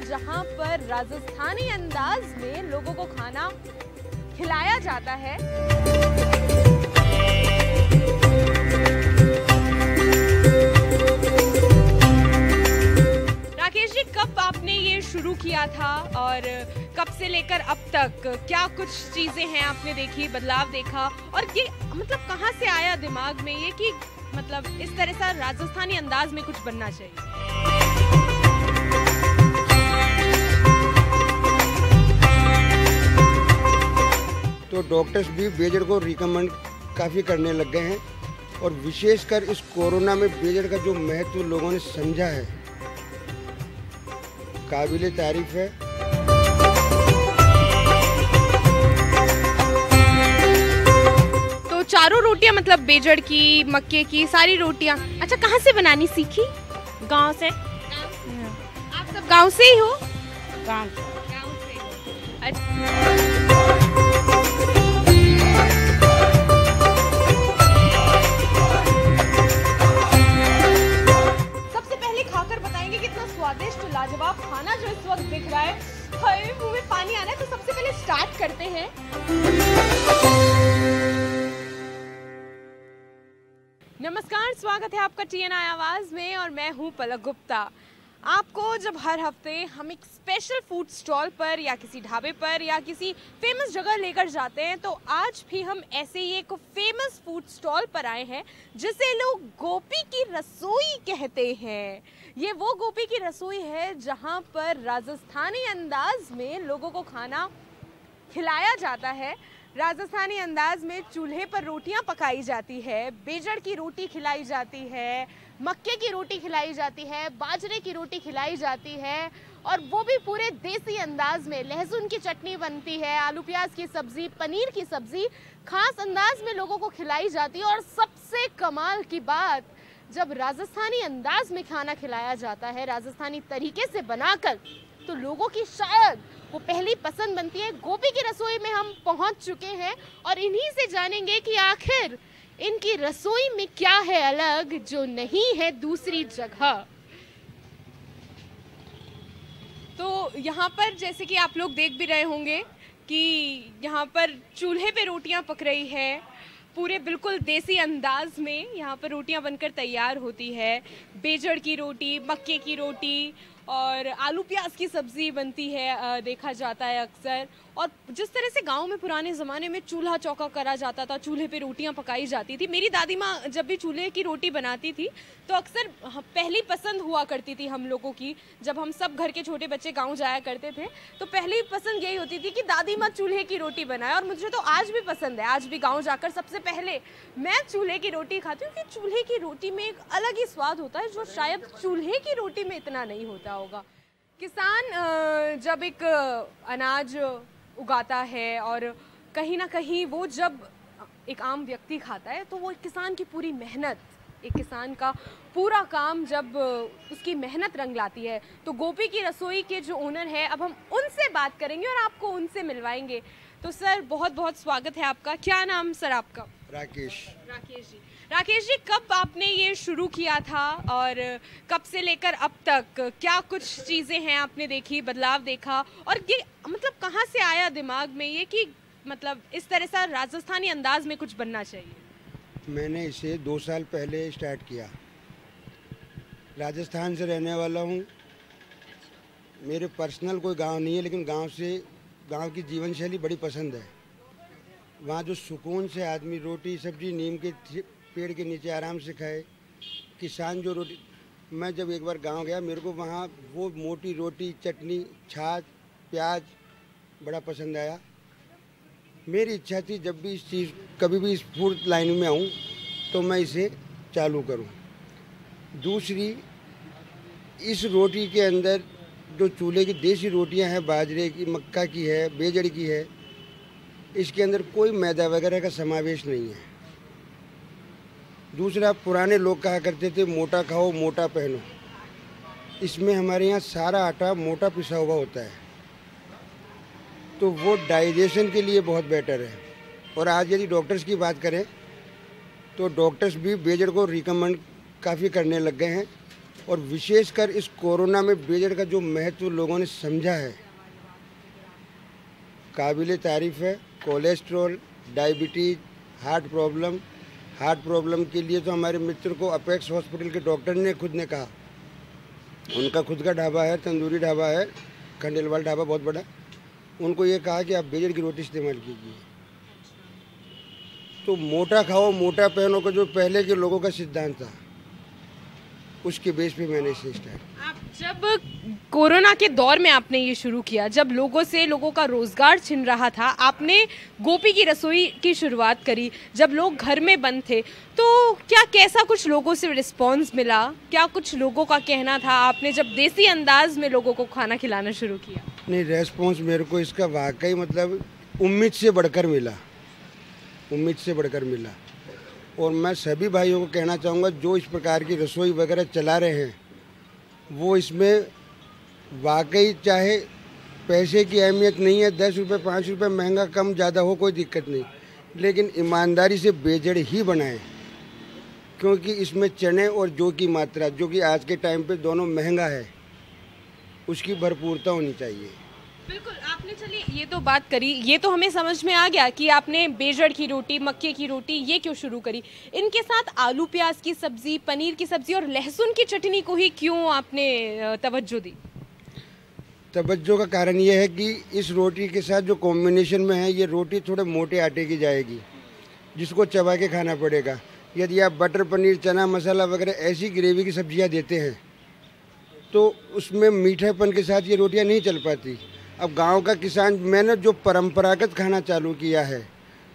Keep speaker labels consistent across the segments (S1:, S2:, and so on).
S1: जहां पर राजस्थानी अंदाज में लोगों को खाना खिलाया जाता है। राकेश जी, कब आपने ये शुरू किया था और कब से लेकर अब तक क्या कुछ चीजें हैं आपने देखी, बदलाव देखा, और ये मतलब कहाँ से आया दिमाग में ये कि मतलब इस तरह से राजस्थानी अंदाज में कुछ बनना चाहिए?
S2: तो डॉक्टर्स भी बेजड़ को रिकमेंड काफ़ी करने लग गए हैं और विशेषकर इस कोरोना में बेजड़ का जो महत्व लोगों ने समझा है, काबिले तारीफ है।
S1: तो चारों रोटियां मतलब बेजड़ की, मक्के की, सारी रोटियां। अच्छा, कहाँ से बनानी सीखी?
S3: गांव से।
S1: आप सब गांव से ही हो?
S3: गांव
S1: से हो। अच्छा। स्वादिष्ट लाजवाब खाना जो इस वक्त दिख रहा है, हाय मुंह में पानी आ रहा है। तो सबसे पहले स्टार्ट करते हैं। नमस्कार, स्वागत है आपका TNI आवाज में और मैं हूं पलक गुप्ता। आपको जब हर हफ्ते हम एक स्पेशल फूड स्टॉल पर या किसी ढाबे पर या किसी फेमस जगह लेकर जाते हैं, तो आज भी हम ऐसे ही एक फेमस फूड स्टॉल पर आए हैं जिसे लोग गोपी की रसोई कहते हैं। ये वो गोपी की रसोई है जहां पर राजस्थानी अंदाज में लोगों को खाना खिलाया जाता है। राजस्थानी अंदाज में चूल्हे पर रोटियां पकाई जाती है, बेजड़ की रोटी खिलाई जाती है, मक्के की रोटी खिलाई जाती है, बाजरे की रोटी खिलाई जाती है, और वो भी पूरे देसी अंदाज में। लहसुन की चटनी बनती है, आलू प्याज की सब्जी, पनीर की सब्जी खास अंदाज में लोगों को खिलाई जाती है। और सबसे कमाल की बात, जब राजस्थानी अंदाज में खाना खिलाया जाता है, राजस्थानी तरीके से बनाकर, तो लोगों की शायद वो पहली पसंद बनती है। गोपी की रसोई में हम पहुंच चुके हैं और इन्हीं से जानेंगे कि आखिर इनकी रसोई में क्या है अलग जो नहीं है दूसरी जगह। तो यहाँ पर जैसे कि आप लोग देख भी रहे होंगे कि यहाँ पर चूल्हे पे रोटियां पक रही है, पूरे बिल्कुल देसी अंदाज में यहाँ पर रोटियां बनकर तैयार होती है। बेजड़ की रोटी, मक्के की रोटी और आलू प्याज की सब्ज़ी बनती है, देखा जाता है अक्सर। और जिस तरह से गांव में पुराने ज़माने में चूल्हा चौका करा जाता था, चूल्हे पे रोटियां पकाई जाती थी। मेरी दादी माँ जब भी चूल्हे की रोटी बनाती थी तो अक्सर पहली पसंद हुआ करती थी हम लोगों की। जब हम सब घर के छोटे बच्चे गांव जाया करते थे तो पहली पसंद यही होती थी कि दादी माँ चूल्हे की रोटी बनाए। और मुझे तो आज भी पसंद है, आज भी गाँव जाकर सबसे पहले मैं चूल्हे की रोटी खाती हूँ, क्योंकि चूल्हे की रोटी में एक अलग ही स्वाद होता है जो शायद चूल्हे की रोटी में इतना नहीं होता होगा। किसान जब एक अनाज उगाता है और कहीं ना कहीं वो जब एक आम व्यक्ति खाता है, तो वो एक किसान की पूरी मेहनत, एक किसान का पूरा काम जब उसकी मेहनत रंग लाती है। तो गोपी की रसोई के जो ओनर है, अब हम उनसे बात करेंगे और आपको उनसे मिलवाएंगे। तो सर, बहुत बहुत स्वागत है आपका। क्या नाम सर आपका?
S2: राकेश।
S1: राकेश जी, कब आपने ये शुरू किया था और कब से लेकर अब तक क्या कुछ चीज़ें हैं आपने देखी, बदलाव देखा, और ये मतलब कहाँ से आया दिमाग में ये कि मतलब इस तरह से राजस्थानी अंदाज में कुछ बनना चाहिए?
S2: मैंने इसे 2 साल पहले स्टार्ट किया। राजस्थान से रहने वाला हूँ। मेरे पर्सनल कोई गांव नहीं है, लेकिन गांव की जीवन शैली बड़ी पसंद है। वहाँ जो सुकून से आदमी रोटी सब्जी नीम के पेड़ के नीचे आराम से खाए, किसान जो रोटी। मैं जब एक बार गांव गया, मेरे को वहाँ वो मोटी रोटी, चटनी, छाछ, प्याज बड़ा पसंद आया। मेरी इच्छा थी जब भी कभी भी इस फूड लाइन में आऊँ तो मैं इसे चालू करूँ। दूसरी, इस रोटी के अंदर जो चूल्हे की देसी रोटियां हैं, बाजरे की, मक्का की है, बेजड़ की है, इसके अंदर कोई मैदा वगैरह का समावेश नहीं है। दूसरा, पुराने लोग कहा करते थे मोटा खाओ मोटा पहनो, इसमें हमारे यहाँ सारा आटा मोटा पिसा हुआ होता है, तो वो डाइजेशन के लिए बहुत बेटर है। और आज यदि डॉक्टर्स की बात करें तो डॉक्टर्स भी बेजड़ को रिकमेंड काफ़ी करने लग गए हैं, और विशेषकर इस कोरोना में बेजड़ का जो महत्व लोगों ने समझा है, काबिले तारीफ़ है। कोलेस्ट्रॉल, डायबिटीज़, हार्ट प्रॉब्लम के लिए तो हमारे मित्र को अपेक्स हॉस्पिटल के डॉक्टर ने खुद ने कहा, उनका खुद का ढाबा है, तंदूरी ढाबा है, खंडेलवाल ढाबा बहुत बड़ा, उनको ये कहा कि आप बेजड़ की रोटी इस्तेमाल कीजिए। तो मोटा खाओ मोटा पहनो का जो पहले के लोगों का सिद्धांत था, उसके बेस पे मैंने इसे स्टार्ट।
S1: आप जब कोरोना के दौर में आपने ये शुरू किया, जब लोगों का रोजगार छिन रहा था, आपने गोपी की रसोई की शुरुआत करी, जब लोग घर में बंद थे, तो क्या कैसा कुछ लोगों से रिस्पांस मिला? क्या कुछ लोगों का कहना था आपने जब देसी अंदाज में लोगों को खाना खिलाना शुरू किया?
S2: नहीं, रेस्पॉन्स मेरे को इसका वाकई मतलब उम्मीद से बढ़कर मिला, उम्मीद से बढ़कर मिला। और मैं सभी भाइयों को कहना चाहूँगा जो इस प्रकार की रसोई वगैरह चला रहे हैं, वो इसमें वाकई चाहे पैसे की अहमियत नहीं है, 10 रुपये 5 रुपये महंगा कम ज़्यादा हो कोई दिक्कत नहीं, लेकिन ईमानदारी से बेजड़ ही बनाएं, क्योंकि इसमें चने और जौ की मात्रा, जो कि आज के टाइम पे दोनों महंगा है, उसकी भरपूरता होनी चाहिए।
S1: बिल्कुल, आपने चलिए ये तो बात करी, ये तो हमें समझ में आ गया कि आपने बेजड़ की रोटी, मक्के की रोटी ये क्यों शुरू करी। इनके साथ आलू प्याज की सब्जी, पनीर की सब्जी और लहसुन की चटनी को ही क्यों आपने तवज्जो दी?
S2: तवज्जो का कारण ये है कि इस रोटी के साथ जो कॉम्बिनेशन में है, ये रोटी थोड़े मोटे आटे की जाएगी, जिसको चबा के खाना पड़ेगा। यदि आप बटर पनीर, चना मसाला वगैरह ऐसी ग्रेवी की सब्जियां देते हैं तो उसमें मीठेपन के साथ ये रोटियां नहीं चल पाती। अब गांव का किसान, मैंने जो परंपरागत खाना चालू किया है,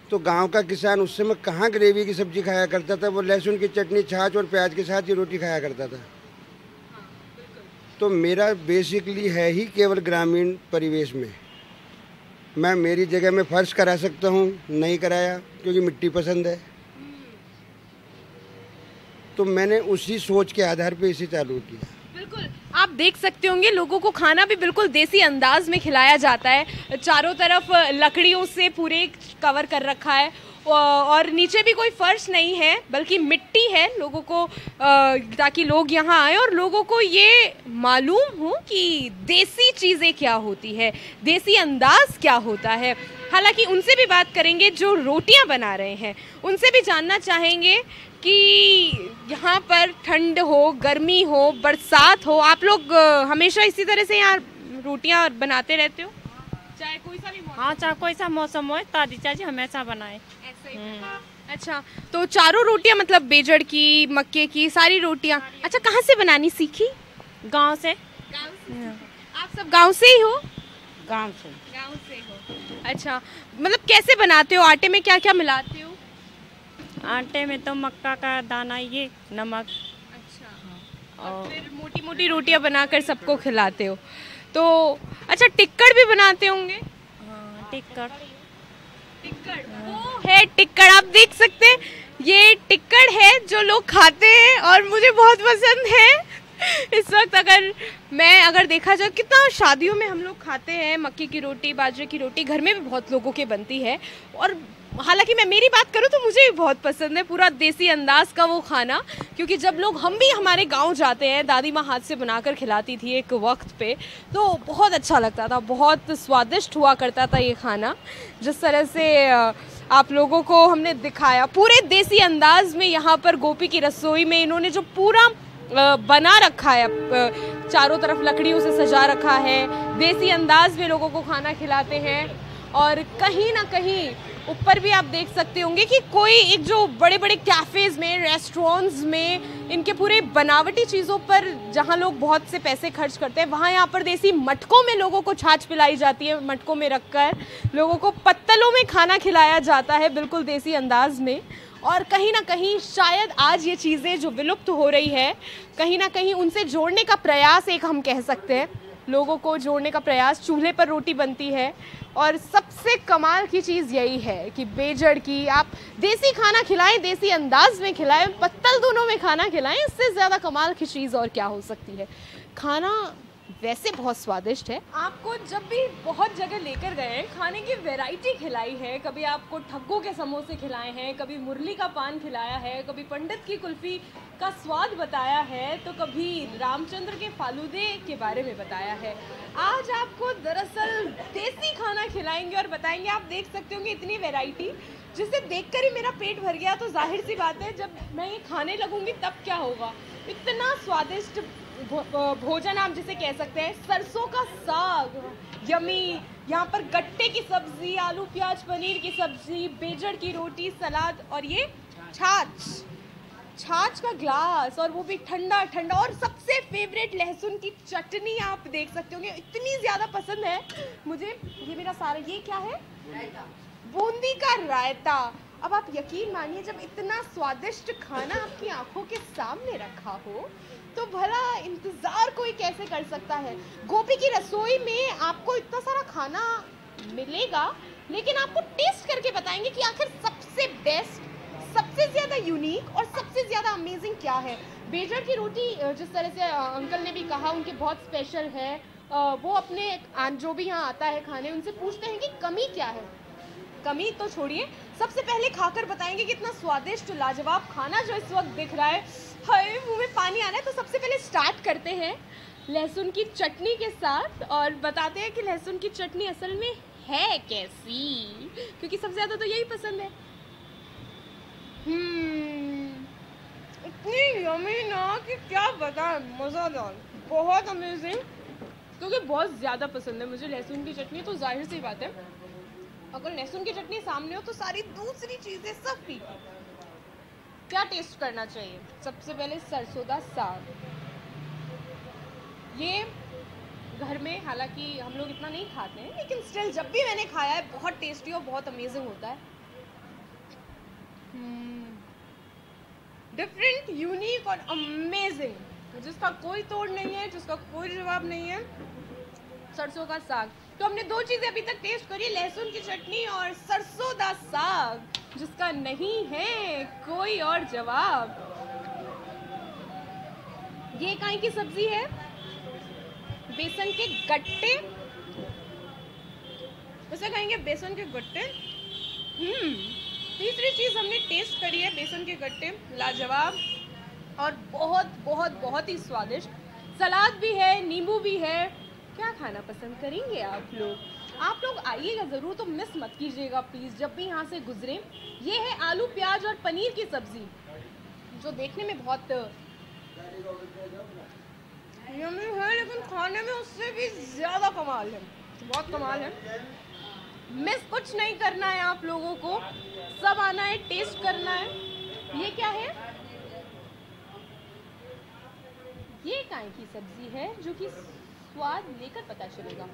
S2: तो गांव का किसान उस समय कहाँ ग्रेवी की सब्जी खाया करता था, वो लहसुन की चटनी, छाछ और प्याज के साथ ये रोटी खाया करता था। तो मेरा बेसिकली है ही केवल ग्रामीण परिवेश में। मैं मेरी जगह में फर्श करा सकता हूँ, नहीं कराया क्योंकि मिट्टी पसंद है, तो मैंने उसी सोच के आधार पे इसे चालू किया।
S1: बिल्कुल, आप देख सकते होंगे लोगों को खाना भी बिल्कुल देसी अंदाज में खिलाया जाता है। चारों तरफ लकड़ियों से पूरे कवर कर रखा है, और नीचे भी कोई फर्श नहीं है, बल्कि मिट्टी है, लोगों को ताकि लोग यहाँ आए और लोगों को ये मालूम हो कि देसी चीज़ें क्या होती है, देसी अंदाज क्या होता है। हालांकि उनसे भी बात करेंगे जो रोटियां बना रहे हैं, उनसे भी जानना चाहेंगे कि यहाँ पर ठंड हो, गर्मी हो, बरसात हो, आप लोग हमेशा इसी तरह से यहाँ रोटियां बनाते रहते हो, चाहे कोई सा भी मौसम?
S3: हाँ, चाहे कोई सा मौसम हो, ताजी ताजी हमेशा बनाए।
S1: ऐसे ही। अच्छा, तो चारों रोटियां मतलब बेजड़ की, मक्के की, सारी रोटियां। अच्छा, कहाँ से बनानी सीखी?
S3: गांव से।
S1: आप सब गांव से ही हो?
S3: गांव से।
S1: गांव से हो। अच्छा, मतलब कैसे बनाते हो? आटे में क्या क्या मिलाते हो?
S3: आटे में तो मक्का का दाना, ये नमक।
S1: अच्छा, और फिर मोटी मोटी रोटियां बनाकर सबको खिलाते हो। तो अच्छा, टिक्कड़ भी बनाते होंगे?
S3: हाँ, टिक्कड़।
S1: वो है टिक्कड़, आप देख सकते हैं, ये टिक्कड़ है जो लोग खाते हैं और मुझे बहुत पसंद है। इस वक्त अगर देखा जाए, कितना शादियों में हम लोग खाते हैं मक्की की रोटी, बाजरे की रोटी, घर में भी बहुत लोगों के बनती है। और हालांकि मैं मेरी बात करूं तो मुझे भी बहुत पसंद है पूरा देसी अंदाज का वो खाना, क्योंकि जब हम भी हमारे गांव जाते हैं, दादी माँ हाथ से बनाकर खिलाती थी एक वक्त पे, तो बहुत अच्छा लगता था, बहुत स्वादिष्ट हुआ करता था ये खाना। जिस तरह से आप लोगों को हमने दिखाया पूरे देसी अंदाज में, यहाँ पर गोपी की रसोई में इन्होंने जो पूरा बना रखा है, चारों तरफ लकड़ियों से सजा रखा है, देसी अंदाज में लोगों को खाना खिलाते हैं। और कहीं ना कहीं ऊपर भी आप देख सकते होंगे कि कोई एक जो बड़े बड़े कैफ़ेज़ में, रेस्टोरेंट्स में, इनके पूरे बनावटी चीज़ों पर जहाँ लोग बहुत से पैसे खर्च करते हैं, वहाँ यहाँ पर देसी मटकों में लोगों को छाछ पिलाई जाती है, मटकों में रखकर लोगों को पत्तलों में खाना खिलाया जाता है, बिल्कुल देसी अंदाज में। और कहीं ना कहीं शायद आज ये चीज़ें जो विलुप्त हो रही है, कहीं ना कहीं उनसे जोड़ने का प्रयास एक हम कह सकते हैं। लोगों को जोड़ने का प्रयास। चूल्हे पर रोटी बनती है और सबसे कमाल की चीज़ यही है कि बेजड़ की आप देसी खाना खिलाएं, देसी अंदाज में खिलाएं, पत्तल दोनों में खाना खिलाएं, इससे ज़्यादा कमाल की चीज़ और क्या हो सकती है। खाना वैसे बहुत स्वादिष्ट है। आपको जब भी बहुत जगह लेकर गए खाने की वैरायटी खिलाई है, कभी आपको ठग्गू के समोसे खिलाए हैं, कभी मुरली का पान खिलाया है, कभी पंडित की कुल्फ़ी का स्वाद बताया है, तो कभी रामचंद्र के फालूदे के बारे में बताया है। आज आपको दरअसल देसी खाना खिलाएंगे और बताएंगे। आप देख सकते होंगे इतनी वैरायटी, जिसे देखकर ही मेरा पेट भर गया। तो जाहिर सी बात है जब मैं ये खाने लगूंगी तब क्या होगा। इतना स्वादिष्ट भोजन आप जिसे कह सकते हैं। सरसों का साग यमी, यहाँ पर गट्टे की सब्जी, आलू प्याज पनीर की सब्जी, बेजड़ की रोटी, सलाद और ये छाछ का ग्लास, और वो भी ठंडा ठंडा, और सबसे फेवरेट लहसुन की चटनी। आप देख सकते होंगे इतनी ज़्यादा पसंद है मुझे ये मेरा सारा। ये क्या है? बूंदी का रायता। अब आप यकीन मानिए जब इतना स्वादिष्ट खाना आपकी आंखों के सामने रखा हो तो भला इंतज़ार कोई कैसे कर सकता है। गोपी की रसोई में आपको इतना सारा खाना मिलेगा, लेकिन आपको टेस्ट करके बताएंगे कि आखिर सबसे बेस्ट, सबसे ज़्यादा यूनिक और सबसे ज़्यादा अमेजिंग क्या है। बेजड़ की रोटी जिस तरह से अंकल ने भी कहा उनके बहुत स्पेशल है। वो अपने जो भी यहाँ आता है खाने, उनसे पूछते हैं कि कमी क्या है। कमी तो छोड़िए, सबसे पहले खाकर बताएंगे कि इतना स्वादिष्ट लाजवाब खाना जो इस वक्त दिख रहा है, हाय मुंह में पानी आ रहा है। तो सबसे पहले स्टार्ट करते हैं लहसुन की चटनी के साथ और बताते हैं कि लहसुन की चटनी असल में है कैसी, क्योंकि सबसे ज़्यादा तो यही पसंद है। इतनी यमी ना कि क्या बताएं, मज़ेदार, बहुत अमेजिंग, क्योंकि बहुत ज़्यादा पसंद है मुझे लहसुन की चटनी। तो जाहिर सी बात है अगर लहसुन की चटनी सामने हो तो सारी दूसरी चीज़ें सब फीकी। क्या टेस्ट करना चाहिए? सबसे पहले सरसों का साग। ये घर में हालांकि हम लोग इतना नहीं खाते हैं, लेकिन स्टिल जब भी मैंने खाया है बहुत टेस्टी और बहुत अमेजिंग होता है। डिफरेंट, यूनिक और अमेजिंग, जिसका कोई तोड़ नहीं है, जिसका कोई जवाब नहीं है। सरसों का साग। तो हमने दो चीज़ें अभी तक टेस्ट करी, लहसुन की चटनी और सरसों दा साग, जिसका नहीं है कोई और जवाब। ये काई की सब्जी है? बेसन के गट्टे, उसे कहेंगे बेसन के गट्टे। तीसरी चीज़ हमने टेस्ट करी है बेसन के गट्टे, लाजवाब और बहुत बहुत बहुत ही स्वादिष्ट। सलाद भी है, नींबू भी है। क्या खाना पसंद करेंगे आप लोग? आप लोग आइएगा ज़रूर, तो मिस मत कीजिएगा प्लीज़ जब भी यहाँ से गुजरें। ये है आलू प्याज और पनीर की सब्ज़ी, जो देखने में बहुत यम्मी है, लेकिन खाने में उससे भी ज़्यादा कमाल है, बहुत कमाल है। मिस कुछ नहीं करना है आप लोगों को, सब आना है, टेस्ट करना है। ये क्या है? ये काय की सब्ज़ी है जो कि स्वाद लेकर पता चलेगा।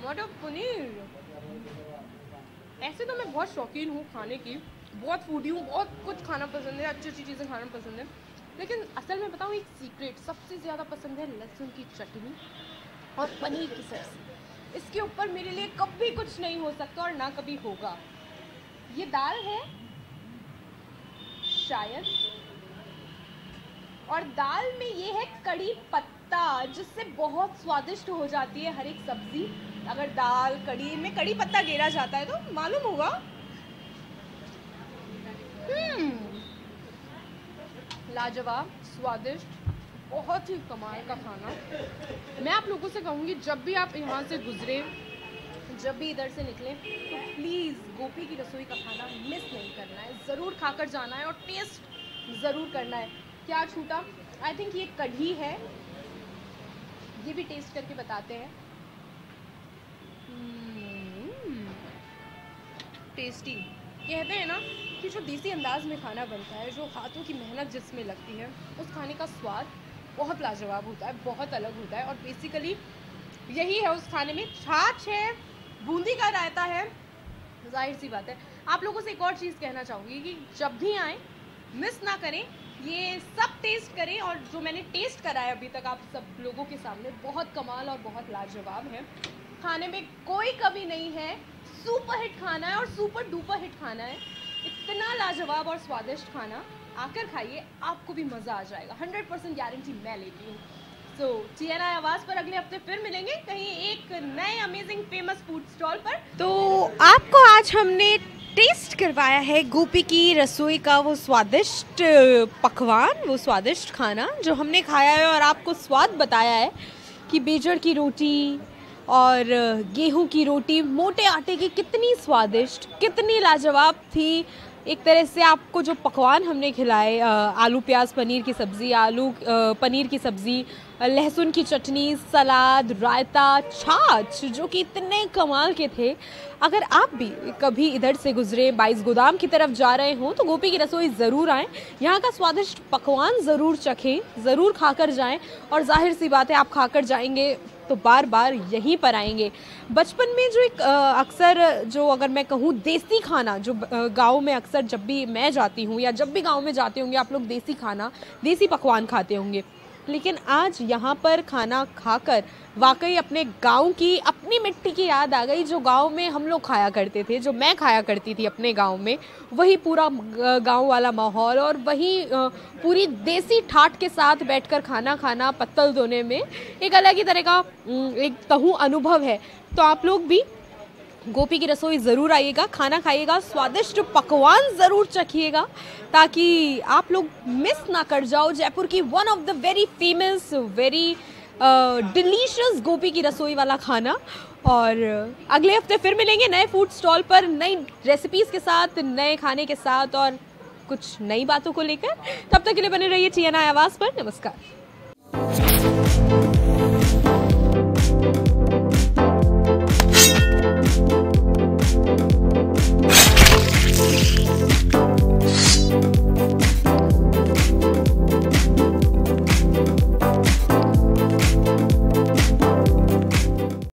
S1: मटर पनीर। ऐसे तो मैं बहुत शौकीन हूँ खाने की, बहुत फूडी हूँ, बहुत कुछ खाना पसंद है, अच्छी अच्छी चीज़ें खाना पसंद है, लेकिन असल में बताऊँ एक सीक्रेट, सबसे ज़्यादा पसंद है लहसुन की चटनी और पनीर की सब्ज़ी। इसके ऊपर मेरे लिए कभी कुछ नहीं हो सकता और ना कभी होगा। ये दाल है शायद, और दाल में ये है कड़ी पत्ता, जिससे बहुत स्वादिष्ट हो जाती है हर एक सब्जी। अगर दाल कड़ी में कड़ी पत्ता गेरा जाता है तो मालूम होगा। लाजवाब, स्वादिष्ट, बहुत ही कमाल का खाना। मैं आप लोगों से कहूँगी जब भी आप यहाँ से गुजरे, जब भी इधर से निकलें, तो प्लीज़ गोपी की रसोई का खाना मिस नहीं करना है, ज़रूर खाकर जाना है और टेस्ट ज़रूर करना है। क्या छूटा? आई थिंक ये कढ़ी है, ये भी टेस्ट करके बताते हैं। टेस्टी। कहते हैं ना कि जो देसी अंदाज में खाना बनता है, जो हाथों की मेहनत जिसमें लगती है, उस खाने का स्वाद बहुत लाजवाब होता है, बहुत अलग होता है। और बेसिकली यही है उस खाने में। छाछ है, बूंदी का रायता है। जाहिर सी बात है। आप लोगों से एक और चीज़ कहना चाहूँगी कि जब भी आएँ मिस ना करें, ये सब टेस्ट करें, और जो मैंने टेस्ट करा है अभी तक आप सब लोगों के सामने, बहुत कमाल और बहुत लाजवाब है। खाने में कोई कमी नहीं है, सुपर हिट खाना है और सुपर डुपर हिट खाना है। इतना लाजवाब और स्वादिष्ट खाना, आकर खाइए, आपको भी मज़ा आ जाएगा। 100% गारंटी मैं लेती हूँ। तो TNI आवाज़ पर अगले हफ्ते फिर मिलेंगे कहीं एक नए अमेजिंग फेमस फूड स्टॉल पर। तो आपको आज हमने टेस्ट करवाया है गोपी की रसोई का वो स्वादिष्ट पकवान, वो स्वादिष्ट खाना जो हमने खाया है, और आपको स्वाद बताया है कि बेजड़ की रोटी और गेहूं की रोटी मोटे आटे की कितनी स्वादिष्ट, कितनी लाजवाब थी। एक तरह से आपको जो पकवान हमने खिलाए, आलू प्याज पनीर की सब्ज़ी, पनीर की सब्ज़ी, लहसुन की चटनी, सलाद, रायता, छाछ, जो कि इतने कमाल के थे। अगर आप भी कभी इधर से गुजरे, 22 गोदाम की तरफ जा रहे हों, तो गोपी की रसोई ज़रूर आएँ, यहाँ का स्वादिष्ट पकवान ज़रूर चखें, ज़रूर खाकर जाएं, और जाहिर सी बात है आप खाकर जाएंगे तो बार बार यहीं पर आएंगे। बचपन में जो एक अक्सर, जो अगर मैं कहूँ देसी खाना, जो गाँव में अक्सर जब भी मैं जाती हूँ या जब भी गाँव में जाते होंगे आप लोग देसी खाना, देसी पकवान खाते होंगे, लेकिन आज यहाँ पर खाना खाकर वाकई अपने गांव की, अपनी मिट्टी की याद आ गई, जो गांव में हम लोग खाया करते थे, जो मैं खाया करती थी अपने गांव में। वही पूरा गांव वाला माहौल और वही पूरी देसी ठाठ के साथ बैठकर खाना खाना, पत्तल धोने में एक अलग ही तरह का एक कहूँ अनुभव है। तो आप लोग भी गोपी की रसोई ज़रूर आइएगा, खाना खाइएगा, स्वादिष्ट पकवान ज़रूर चखिएगा, ताकि आप लोग मिस ना कर जाओ जयपुर की one of the very famous, very delicious Gopi ki Rasoi वाला खाना। और अगले हफ्ते फिर मिलेंगे नए फूड स्टॉल पर, नई रेसिपीज़ के साथ, नए खाने के साथ और कुछ नई बातों को लेकर। तब तक के लिए बने रहिए TNI आवाज़ पर। नमस्कार।